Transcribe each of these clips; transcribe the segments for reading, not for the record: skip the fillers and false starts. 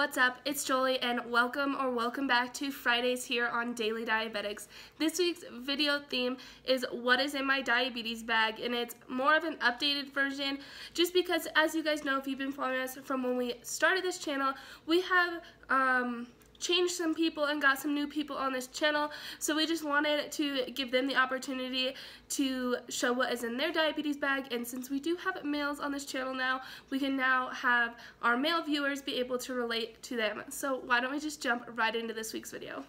what's up? It's Joleigh and welcome back to Fridays here on Daily Diabetics. This week's video theme is what is in my diabetes bag, and it's more of an updated version just because, as you guys know, if you've been following us from when we started this channel, we have changed some people and got some new people on this channel, so we just wanted to give them the opportunity to show what is in their diabetes bag. And since we do have males on this channel now, we can now have our male viewers be able to relate to them. So why don't we just jump right into this week's video.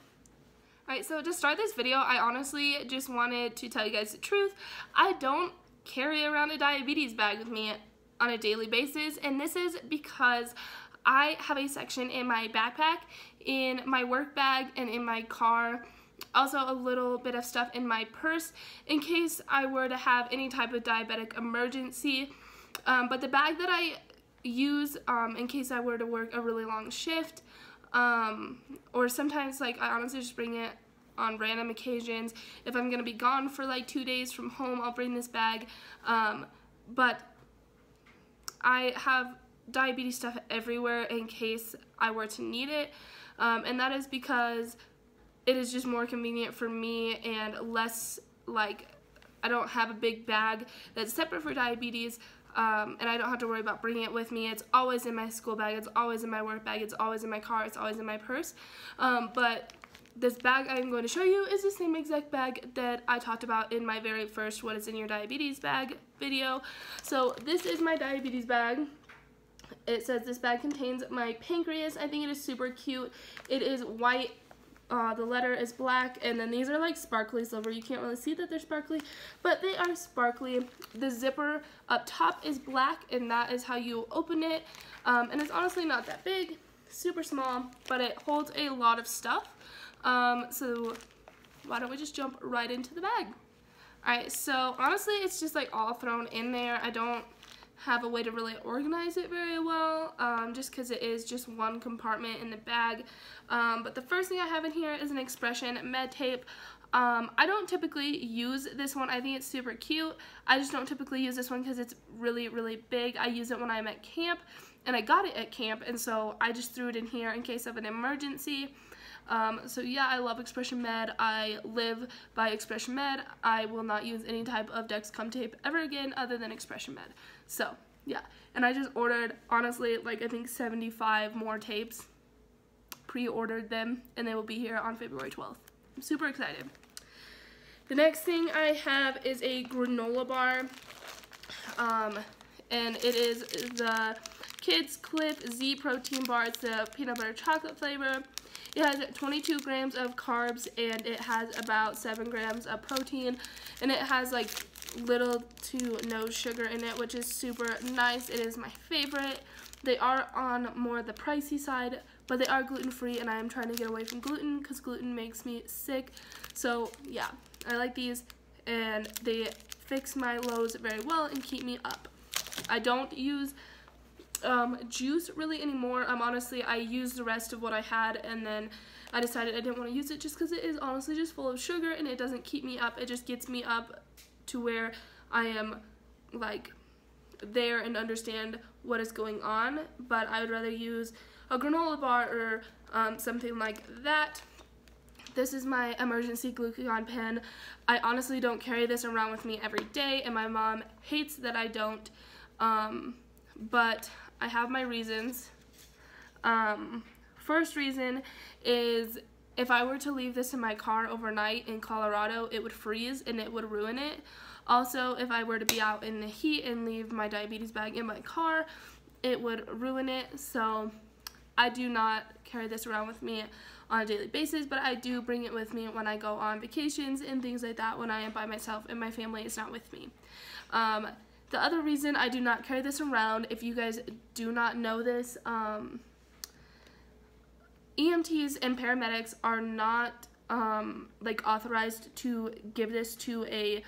Alright, so to start this video, I honestly just wanted to tell you guys the truth. I don't carry around a diabetes bag with me on a daily basis, and this is because I have a section in my backpack, in my work bag, and in my car. Also a little bit of stuff in my purse in case I were to have any type of diabetic emergency. But the bag that I use in case I were to work a really long shift, or sometimes I honestly just bring it on random occasions. If I'm going to be gone for like 2 days from home, I'll bring this bag. But I have diabetes stuff everywhere in case I were to need it, and that is because it is just more convenient for me and less I don't have a big bag that's separate for diabetes, and I don't have to worry about bringing it with me. It's always in my school bag, it's always in my work bag, it's always in my car, it's always in my purse. But this bag I'm going to show you is the same exact bag that I talked about in my very first What is in Your Diabetes Bag video. So this is my diabetes bag. It says this bag contains my pancreas. I think it is super cute. It is white, the letter is black, and then these are like sparkly silver. You can't really see that they're sparkly, but they are sparkly. The zipper up top is black, and that is how you open it. And it's honestly not that big, super small, but it holds a lot of stuff. So why don't we just jump right into the bag? Alright, so honestly it's just like all thrown in there. I don't have a way to really organize it very well, just because it is just one compartment in the bag. But the first thing I have in here is an Expression med tape. I don't typically use this one. I think it's super cute. I just don't typically use this one because it's really, really big. I use it when I'm at camp, and I got it at camp, and so I just threw it in here in case of an emergency. So yeah, I love Expression Med. I live by Expression Med. I will not use any type of Dexcom tape ever again other than Expression Med. So yeah, and I just ordered, honestly, I think 75 more tapes, pre-ordered them, and they will be here on February 12th. I'm super excited. The next thing I have is a granola bar, and it is the Kids Clip Z Protein Bar. It's the peanut butter chocolate flavor. It has 22 grams of carbs, and it has about 7 grams of protein, and it has little to no sugar in it, which is super nice. It is my favorite. They are on more the pricey side, but they are gluten-free, and I am trying to get away from gluten because gluten makes me sick. So yeah, I like these, and they fix my lows very well and keep me up. I don't use juice really anymore. Honestly, I used the rest of what I had, and then I decided I didn't want to use it just because it is honestly just full of sugar, and it doesn't keep me up. It just gets me up to where I am there and understand what is going on. But I would rather use a granola bar or something like that. This is my emergency glucagon pen. I honestly don't carry this around with me every day, and my mom hates that I don't, but I have my reasons. First reason is if I were to leave this in my car overnight in Colorado, it would freeze and it would ruin it. Also, if I were to be out in the heat and leave my diabetes bag in my car, it would ruin it. So I do not carry this around with me on a daily basis, but I do bring it with me when I go on vacations and things like that when I am by myself and my family is not with me. The other reason I do not carry this around, if you guys do not know this, EMTs and paramedics are not authorized to give this to a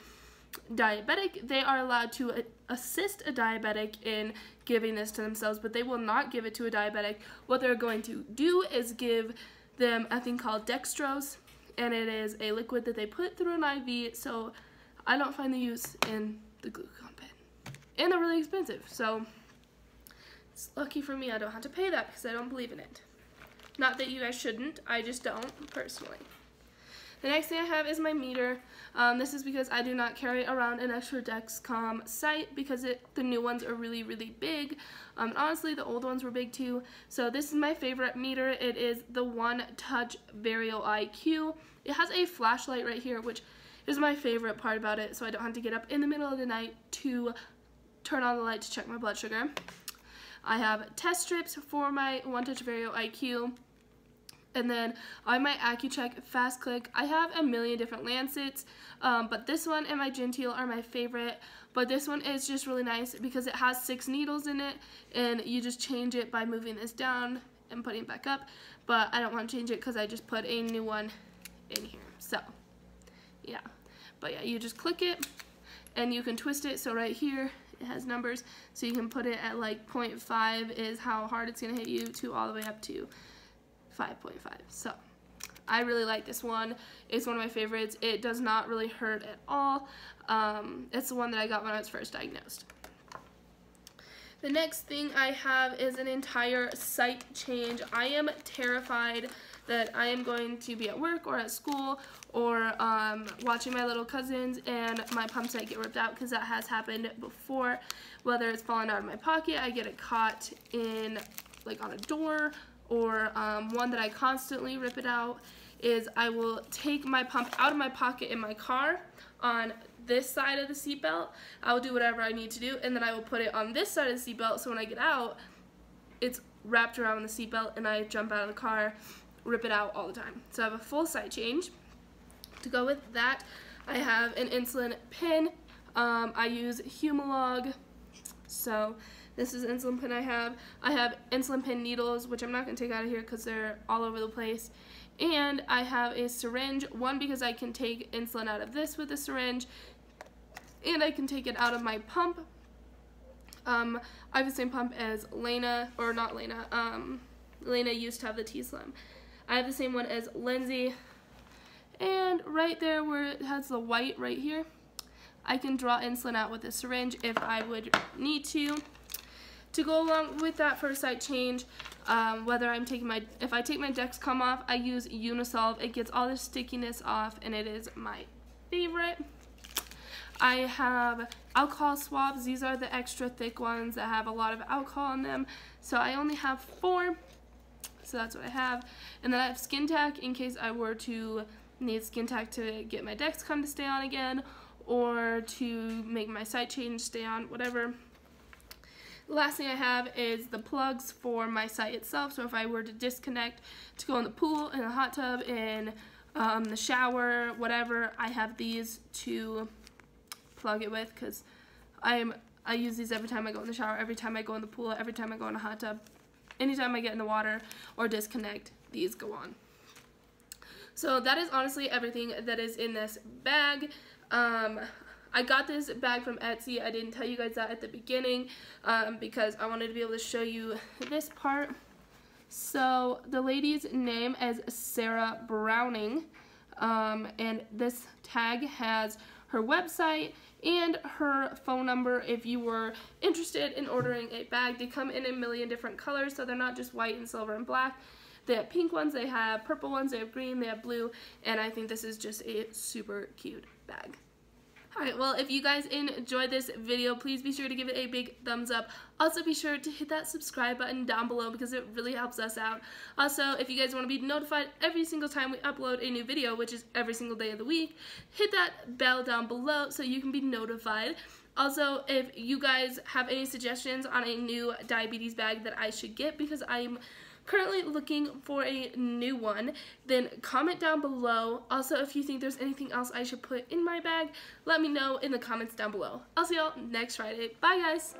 diabetic. They are allowed to assist a diabetic in giving this to themselves, but they will not give it to a diabetic. What they're going to do is give them a thing called dextrose, and it is a liquid that they put through an IV, so I don't find the use in the glucagon pen. And they're really expensive, so it's lucky for me I don't have to pay that because I don't believe in it. Not that you guys shouldn't, I just don't personally. The next thing I have is my meter. This is because I do not carry around an extra Dexcom sight because the new ones are really, really big. Honestly, the old ones were big too. So this is my favorite meter. It is the One Touch Vario IQ. It has a flashlight right here, which is my favorite part about it, so I don't have to get up in the middle of the night to turn on the light to check my blood sugar. I have test strips for my One Touch Vario IQ. And then on my AccuCheck Fast Click, I have a million different Lancets, but this one and my Genteel are my favorite. But this one is just really nice because it has 6 needles in it, and you just change it by moving this down and putting it back up. But I don't want to change it because I just put a new one in here. So, yeah. But yeah, you just click it, and you can twist it. So right here, it has numbers. So you can put it at like 0.5 is how hard it's going to hit you, to all the way up to 5.5. So I really like this one. It's one of my favorites. It does not really hurt at all. It's the one that I got when I was first diagnosed. The next thing I have is an entire sight change. I am terrified that I am going to be at work or at school or watching my little cousins and my pump sight get ripped out, because that has happened before. Whether it's falling out of my pocket, I get it caught in like on a door, or one that I constantly rip it out is I will take my pump out of my pocket in my car on this side of the seatbelt. I will do whatever I need to do, and then I will put it on this side of the seatbelt, so when I get out, it's wrapped around the seatbelt, and I jump out of the car, rip it out all the time. So I have a full sight change. To go with that, I have an insulin pen. I use Humalog, so this is the insulin pen I have. I have insulin pen needles, which I'm not going to take out of here because they're all over the place. And I have a syringe, one because I can take insulin out of this with a syringe, and I can take it out of my pump. I have the same pump as Lena, or not Lena, Lena used to have the T-Slim. I have the same one as Lindsay, and right there where it has the white right here, I can draw insulin out with a syringe if I would need to. To go along with that for a sight change, whether I'm taking if I take my Dexcom off, I use Unisolve. It gets all the stickiness off, and it is my favorite. I have alcohol swabs. These are the extra thick ones that have a lot of alcohol in them. So I only have 4, so that's what I have. And then I have Skin Tack in case I were to need Skin Tack to get my Dexcom to stay on again, or to make my sight change stay on, whatever. The last thing I have is the plugs for my sight itself. So if I were to disconnect to go in the pool, in the hot tub, in the shower, whatever, I have these to plug it with, because I use these every time I go in the shower, every time I go in the pool, every time I go in a hot tub, anytime I get in the water or disconnect, these go on. So that is honestly everything that is in this bag. I got this bag from Etsy. I didn't tell you guys that at the beginning because I wanted to be able to show you this part. So the lady's name is Sarah Browning, and this tag has her website and her phone number if you were interested in ordering a bag. They come in a million different colors, so they're not just white and silver and black. They have pink ones, they have purple ones, they have green, they have blue, and I think this is just a super cute bag. Alright, well, if you guys enjoyed this video, please be sure to give it a big thumbs up. Also, be sure to hit that subscribe button down below because it really helps us out. Also, if you guys want to be notified every single time we upload a new video, which is every single day of the week, hit that bell down below so you can be notified. Also, if you guys have any suggestions on a new diabetes bag that I should get, because I'm currently looking for a new one, then comment down below. Also, if you think there's anything else I should put in my bag, let me know in the comments down below. I'll see y'all next Friday. Bye, guys!